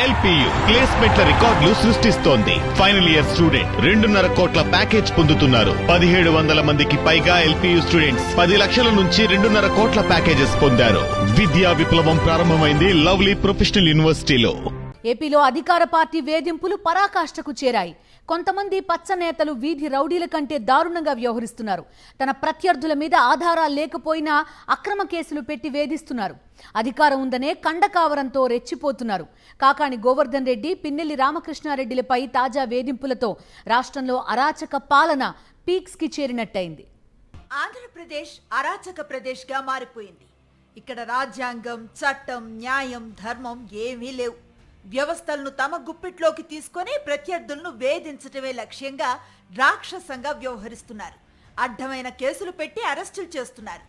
LPU ప్లేస్మెంట్ల రికార్డులు సృష్టిస్తోంది. Final year student 2.5 కోట్ల ప్యాకేజ్ పొందుతున్నారు. 1700 మందికి పైగా ఎల్పియు స్టూడెంట్స్ 10 లక్షల నుంచి 2.5 కోట్ల ప్యాకేజెస్ పొందారు. విద్యా విప్లవం ప్రారంభమైంది లవ్లీ ప్రొఫెషనల్ యూనివర్సిటీలో. ఏపీలో అధికార పార్టీ వేధింపులు పరాకాష్ఠకు చేరాయి. కొంతమంది పచ్చ నేతలు వీధి రౌడీల కంటే దారుణంగా వ్యవహరిస్తున్నారు. తన ప్రత్యర్థుల మీద ఆధారాలు లేకపోయినా అక్రమ కేసులు పెట్టి వేధిస్తున్నారు. అధికారం ఉందనే కండకావరంతో రెచ్చిపోతున్నారు. కాకాని గోవర్ధన్ రెడ్డి, పిన్నెల్లి రామకృష్ణారెడ్డిలపై తాజా వేధింపులతో రాష్ట్రంలో అరాచక పాలన పీక్స్ కి చేరినట్టయింది. ఆంధ్రప్రదేశ్ అరాచక ప్రదేశ్గా మారిపోయింది. ఇక్కడ రాజ్యాంగం, చట్టం, న్యాయం, ధర్మం ఏమీ లేవు. వ్యవస్థలను తమ గుప్పిట్లోకి తీసుకొని ప్రత్యర్థులను వేధించటమే లక్ష్యంగా రాక్షసంగా వ్యవహరిస్తున్నారు. అడ్డమైన కేసులు పెట్టి అరెస్టులు చేస్తున్నారు.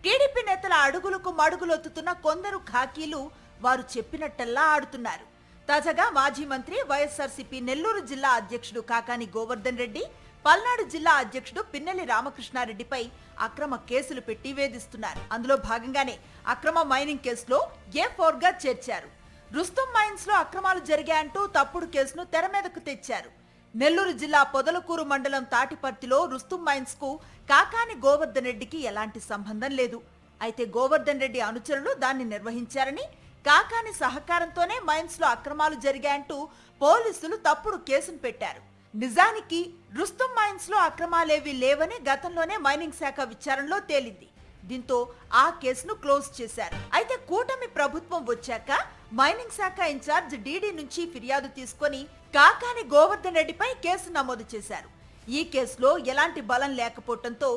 టీడీపీ నేతల అడుగులకు మడుగులొత్తుతున్న కొందరు ఖాకీలు వారు చెప్పినట్టల్లా ఆడుతున్నారు. తాజాగా మాజీ మంత్రి, వైఎస్ఆర్సీపీ నెల్లూరు జిల్లా అధ్యక్షుడు కాకాని గోవర్ధన్ రెడ్డి, పల్నాడు జిల్లా అధ్యక్షుడు పిన్నెల్లి రామకృష్ణారెడ్డిపై అక్రమ కేసులు పెట్టి వేధిస్తున్నారు. అందులో భాగంగానే అక్రమ మైనింగ్ కేసులో A4గా చేర్చారు. రుస్తుం మైన్స్ లో అక్రమాలు జరిగాయంటూ తప్పుడు కేసును తెర మీదకు తెచ్చారు. నెల్లూరు జిల్లా పొదలకూరు మండలం తాటిపర్తిలో రుస్తుం మైన్స్ కు కాకాని గోవర్ధన్ రెడ్డికి ఎలాంటి సంబంధం లేదు. అయితే గోవర్ధన్ రెడ్డి అనుచరులు దాన్ని నిర్వహించారని, కాకాని సహకారంతోనే మైన్స్ లో అక్రమాలు జరిగాయంటూ పోలీసులు తప్పుడు కేసును పెట్టారు. నిజానికి రుస్తుం మైన్స్ లో అక్రమాలేవీ లేవని గతంలోనే మైనింగ్ శాఖ విచారణలో తేలింది. దీంతో ఆ కేసును క్లోజ్ చేశారు. అయితే కూటమి ప్రభుత్వం వచ్చాక మైనింగ్ శాఖ ఇన్ఛార్జ్ డీడీ నుంచి ఫిర్యాదు తీసుకొని కాకాని గోవర్ధన్ రెడ్డిపై కేసు నమోదు చేశారు. ఈ కేసులో ఎలాంటి బలం లేకపోవడంతో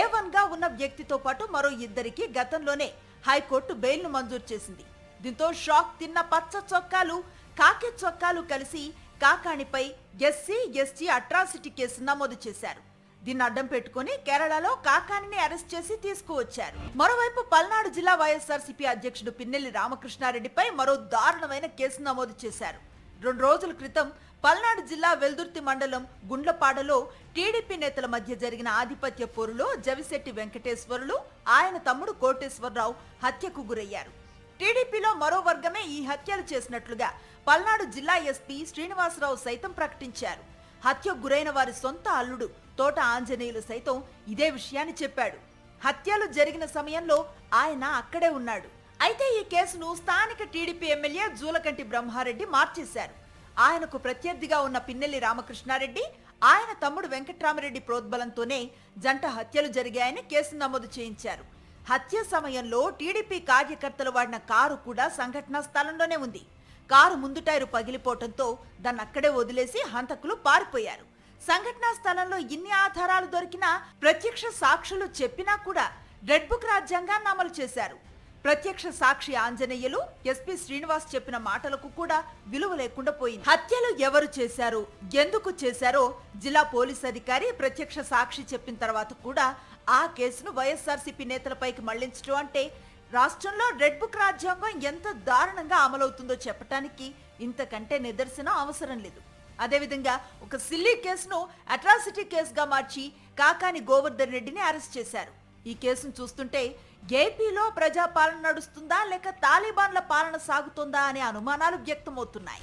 A1గా ఉన్న వ్యక్తితో పాటు మరో 2కి గతంలోనే హైకోర్టు బెయిల్ను మంజూరు చేసింది. దీంతో షాక్ తిన్న పచ్చ చొక్కాలు, కాకి చొక్కాలు కలిసి కాకానిపై SC, ST అట్రాసిటీ కేసు నమోదు చేశారు. దీన్ని అడ్డం పెట్టుకుని కేరళలో కాకానిని అరెస్ట్ చేసి తీసుకువచ్చారు. మరోవైపు పల్నాడు జిల్లా వైఎస్ఆర్సీపీ అధ్యక్షుడు పిన్నెల్లి రామకృష్ణారెడ్డిపై మరో దారుణమైన కేసు నమోదు చేశారు. 2 రోజుల క్రితం పల్నాడు జిల్లా వెల్దుర్తి మండలం గుండ్లపాడలో టీడీపీ నేతల మధ్య జరిగిన ఆధిపత్య పోరులో జవిశెట్టి వెంకటేశ్వర్లు, ఆయన తమ్ముడు కోటేశ్వరరావు హత్యకు గురయ్యారు. టీడీపీలో మరో వర్గమే ఈ హత్యలు చేసినట్లుగా పల్నాడు జిల్లా ఎస్పీ శ్రీనివాసరావు సైతం ప్రకటించారు. హత్యకు గురైన వారి సొంత అల్లుడు తోట ఆంజనేయులు సైతం ఇదే విషయాన్ని చెప్పాడు. హత్యలు జరిగిన సమయంలో ఆయన అక్కడే ఉన్నాడు. అయితే ఈ కేసును స్థానిక టీడీపీ ఎమ్మెల్యే జూలకంటి బ్రహ్మారెడ్డి మార్చేశారు. ఆయనకు ప్రత్యర్థిగా ఉన్న పిన్నెల్లి రామకృష్ణారెడ్డి, ఆయన తమ్ముడు వెంకట్రామరెడ్డి ప్రోద్బలంతోనే జంట హత్యలు జరిగాయని కేసు నమోదు చేయించారు. హత్య సమయంలో టీడీపీ కార్యకర్తలు వాడిన కారు కూడా సంఘటనా స్థలంలోనే ఉంది. కారు ముందు టైరు పగిలిపోవడంతో దాన్ని అక్కడే వదిలేసి హంతకులు పారిపోయారు. సంఘటనా స్థలంలో ఇన్ని ఆధారాలు దొరికినా, ప్రత్యక్ష సాక్షులు చెప్పినా కూడా రెడ్ బుక్ రాజ్యాంగాన్ని అమలు చేశారు. ప్రత్యక్ష సాక్షి ఆంజనేయులు, ఎస్పీ శ్రీనివాస్ చెప్పిన మాటలకు కూడా విలువ లేకుండా పోయింది. హత్యలు ఎవరు చేశారు, ఎందుకు చేశారో జిల్లా పోలీస్ అధికారి ప్రత్యక్ష సాక్షి చెప్పిన తర్వాత కూడా ఆ కేసును వైఎస్ఆర్సీపీ నేతలపైకి మళ్లించడం అంటే రాష్ట్రంలో రెడ్ బుక్ రాజ్యాంగం ఎంత దారుణంగా అమలవుతుందో చెప్పడానికి ఇంతకంటే నిదర్శనం అవసరం లేదు. అదేవిధంగా ఒక సిల్లీ కేసును అట్రాసిటీ కేసుగా మార్చి కాకాని గోవర్ధన్ రెడ్డిని అరెస్ట్ చేశారు. ఈ కేసును చూస్తుంటే ఏపీలో ప్రజాపాలన నడుస్తుందా లేక తాలిబాన్ల పాలన సాగుతుందా అనే అనుమానాలు వ్యక్తమవుతున్నాయి.